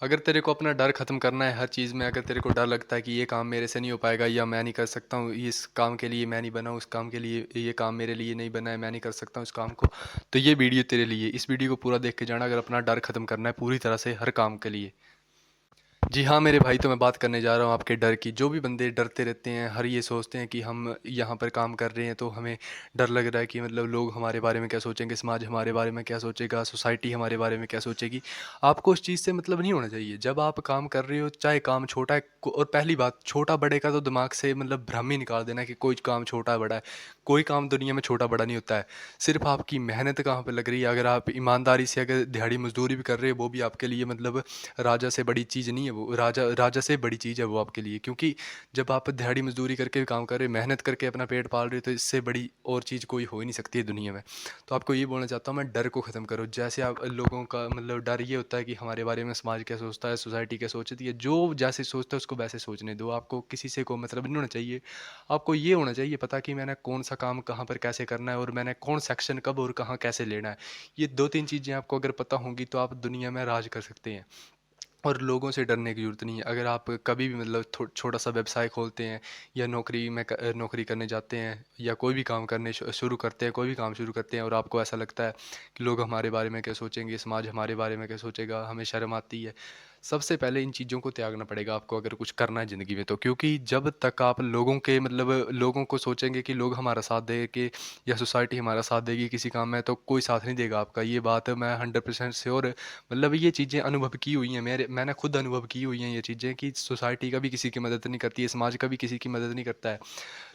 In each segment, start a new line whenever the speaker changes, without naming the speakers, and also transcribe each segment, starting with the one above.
अगर तेरे को अपना डर ख़त्म करना है हर चीज़ में, अगर तेरे को डर लगता है कि ये काम मेरे से नहीं हो पाएगा या मैं नहीं कर सकता हूँ, इस काम के लिए मैं नहीं बना हूँ, उस काम के लिए ये काम मेरे लिए नहीं बना है, मैं नहीं कर सकता हूँ इस काम को, तो ये वीडियो तेरे लिए। इस वीडियो को पूरा देख के जाना अगर अपना डर ख़त्म करना है पूरी तरह से हर काम के लिए। जी हाँ मेरे भाई, तो मैं बात करने जा रहा हूँ आपके डर की। जो भी बंदे डरते रहते हैं, हर ये सोचते हैं कि हम यहाँ पर काम कर रहे हैं तो हमें डर लग रहा है कि मतलब लोग हमारे बारे में क्या सोचेंगे, समाज हमारे बारे में क्या सोचेगा, सोसाइटी हमारे बारे में क्या सोचेगी। आपको उस चीज़ से मतलब नहीं होना चाहिए। जब आप काम कर रहे हो, चाहे काम छोटा है और पहली बात, छोटा बड़े का तो दिमाग से मतलब भ्रम ही निकाल देना कि कोई काम छोटा बड़ा है। कोई काम दुनिया में छोटा बड़ा नहीं होता है। सिर्फ आपकी मेहनत कहाँ पर लग रही है। अगर आप ईमानदारी से अगर दिहाड़ी मजदूरी भी कर रहे हो, वो भी आपके लिए मतलब राजा से बड़ी चीज़ नहीं है। वो राजा राजा से बड़ी चीज़ है वो आपके लिए, क्योंकि जब आप दिहाड़ी मजदूरी करके भी काम कर रहे हो, मेहनत करके अपना पेट पाल रहे हो, तो इससे बड़ी और चीज़ कोई हो ही नहीं सकती है दुनिया में। तो आपको ये बोलना चाहता हूँ मैं, डर को ख़त्म करो। जैसे आप लोगों का मतलब डर ये होता है कि हमारे बारे में समाज क्या सोचता है, सोसाइटी क्या सोचती है। जो जैसे सोचता है उसको वैसे सोचने दो। आपको किसी से को मतलब नहीं होना चाहिए। आपको ये होना चाहिए पता कि मैंने कौन सा काम कहाँ पर कैसे करना है और मैंने कौन सेक्शन कब और कहाँ कैसे लेना है। ये दो तीन चीज़ें आपको अगर पता होंगी तो आप दुनिया में राज कर सकते हैं। और लोगों से डरने की ज़रूरत नहीं है। अगर आप कभी भी मतलब छोटा सा व्यवसाय खोलते हैं या नौकरी करने जाते हैं या कोई भी काम करने शुरू करते हैं, कोई भी काम शुरू करते हैं और आपको ऐसा लगता है कि लोग हमारे बारे में क्या सोचेंगे, समाज हमारे बारे में क्या सोचेगा, हमें शर्म आती है। सबसे पहले इन चीज़ों को त्यागना पड़ेगा आपको अगर कुछ करना है ज़िंदगी में। तो क्योंकि जब तक आप लोगों के मतलब लोगों को सोचेंगे कि लोग हमारा साथ दे के या सोसाइटी हमारा साथ देगी किसी काम में, तो कोई साथ नहीं देगा आपका। ये बात मैं 100% श्योर, मतलब ये चीज़ें अनुभव की हुई हैं। मैंने खुद अनुभव की हुई हैं ये चीज़ें कि सोसाइटी का भी किसी की मदद नहीं करती है, समाज का भी किसी की मदद नहीं करता है।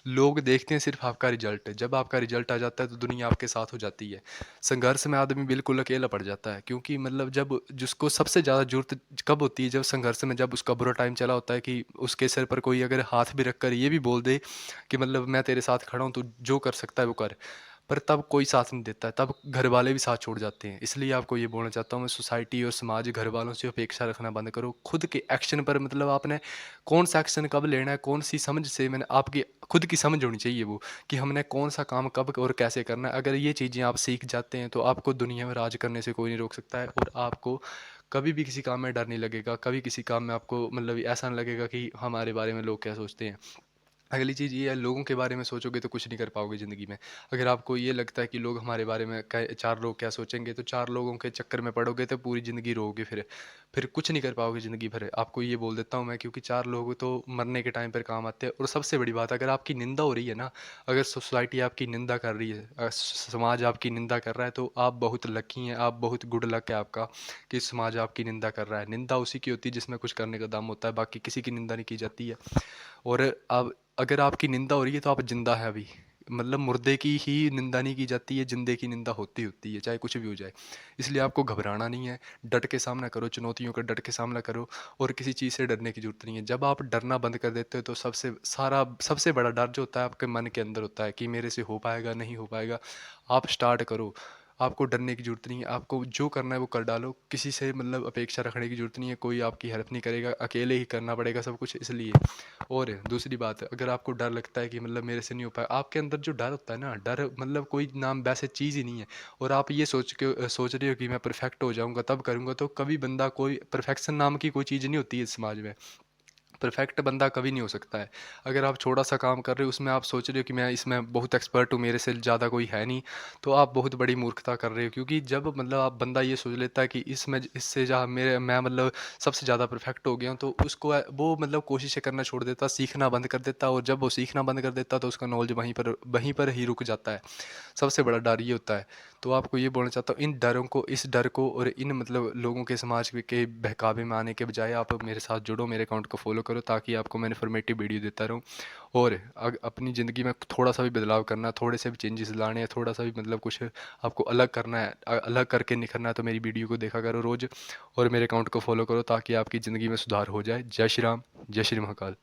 लोग देखते हैं सिर्फ आपका रिजल्ट। जब आपका रिजल्ट आ जाता है तो दुनिया आपके साथ हो जाती है। संघर्ष में आदमी बिल्कुल अकेला पड़ जाता है, क्योंकि मतलब जब जिसको सबसे ज़्यादा ज़रूरत कब होती है, जब संघर्ष में, जब उसका बुरा टाइम चला होता है कि उसके सिर पर कोई अगर हाथ भी रख कर ये भी बोल दे कि मतलब मैं तेरे साथ खड़ा हूँ, तो जो कर सकता है वो कर। पर तब कोई साथ नहीं देता है, तब घर वाले भी साथ छोड़ जाते हैं। इसलिए आपको ये बोलना चाहता हूँ मैं, सोसाइटी और समाज, घर वालों से अपेक्षा रखना बंद करो। खुद के एक्शन पर मतलब आपने कौन सा एक्शन कब लेना है, कौन सी समझ से, मैंने आपकी खुद की समझ होनी चाहिए वो, कि हमने कौन सा काम कब और कैसे करना है। अगर ये चीज़ें आप सीख जाते हैं तो आपको दुनिया में राज करने से कोई नहीं रोक सकता है। और आपको कभी भी किसी काम में डर नहीं लगेगा, कभी किसी काम में आपको मतलब ऐसा नहीं लगेगा कि हमारे बारे में लोग क्या सोचते हैं। अगली चीज़ ये है, लोगों के बारे में सोचोगे तो कुछ नहीं कर पाओगे ज़िंदगी में। अगर आपको ये लगता है कि लोग हमारे बारे में चार लोग क्या सोचेंगे, तो चार लोगों के चक्कर में पड़ोगे तो पूरी ज़िंदगी रोओगे। फिर कुछ नहीं कर पाओगे ज़िंदगी भर। आपको ये बोल देता हूँ मैं, क्योंकि चार लोग तो मरने के टाइम पर काम आते हैं। और सबसे बड़ी बात, अगर आपकी निंदा हो रही है ना, अगर सोसाइटी आपकी निंदा कर रही है, समाज आपकी निंदा कर रहा है, तो आप बहुत लकी हैं, आप बहुत गुड लक है आपका कि समाज आपकी निंदा कर रहा है। निंदा उसी की होती है जिसमें कुछ करने का दम होता है, बाकी किसी की निंदा नहीं की जाती है। और अब अगर आपकी निंदा हो रही है तो आप जिंदा हैं अभी। मतलब मुर्दे की ही निंदा नहीं की जाती है, जिंदे की निंदा होती है, चाहे कुछ भी हो जाए। इसलिए आपको घबराना नहीं है, डट के सामना करो, चुनौतियों का डट के सामना करो। और किसी चीज़ से डरने की जरूरत नहीं है। जब आप डरना बंद कर देते हो तो सबसे बड़ा डर जो होता है आपके मन के अंदर होता है कि मेरे से हो पाएगा नहीं हो पाएगा। आप स्टार्ट करो। आपको डरने की ज़रूरत नहीं है। आपको जो करना है वो कर डालो। किसी से मतलब अपेक्षा रखने की ज़रूरत नहीं है, कोई आपकी हेल्प नहीं करेगा, अकेले ही करना पड़ेगा सब कुछ, इसलिए। और दूसरी बात, अगर आपको डर लगता है कि मतलब मेरे से नहीं हो पाया, आपके अंदर जो डर होता है ना, डर मतलब कोई नाम वैसे चीज़ ही नहीं है। और आप ये सोच रहे हो कि मैं परफेक्ट हो जाऊंगा तब करूंगा, तो कभी बंदा, कोई परफेक्शन नाम की कोई चीज़ नहीं होती है इस समाज में। परफेक्ट बंदा कभी नहीं हो सकता है। अगर आप छोटा सा काम कर रहे हो, उसमें आप सोच रहे हो कि मैं इसमें बहुत एक्सपर्ट हूँ, मेरे से ज़्यादा कोई है नहीं, तो आप बहुत बड़ी मूर्खता कर रहे हो। क्योंकि जब मतलब आप बंदा ये सोच लेता है कि इसमें इससे जहाँ मेरे मैं मतलब सबसे ज़्यादा परफेक्ट हो गया हूँ, तो उसको वो मतलब कोशिशें करना छोड़ देता, सीखना बंद कर देता। और जब वो सीखना बंद कर देता तो उसका नॉलेज वहीं पर ही रुक जाता है। सबसे बड़ा डर ये होता है। तो आपको ये बोलना चाहता हूँ, इन डरों को, इस डर को और इन मतलब लोगों के, समाज के बहकावे में आने के बजाय आप मेरे साथ जुड़ो, मेरे अकाउंट को फॉलो करो, ताकि आपको मैं इन्फॉर्मेटिव वीडियो देता रहूँ। और अपनी ज़िंदगी में थोड़ा सा भी बदलाव करना है, थोड़े से भी चेंजेस लाने हैं, थोड़ा सा भी मतलब कुछ आपको अलग करना है, अलग करके निखरना है, तो मेरी वीडियो को देखा करो रोज़ और मेरे अकाउंट को फॉलो करो, ताकि आपकी ज़िंदगी में सुधार हो जाए। जय श्री राम, जय श्री महाकाल।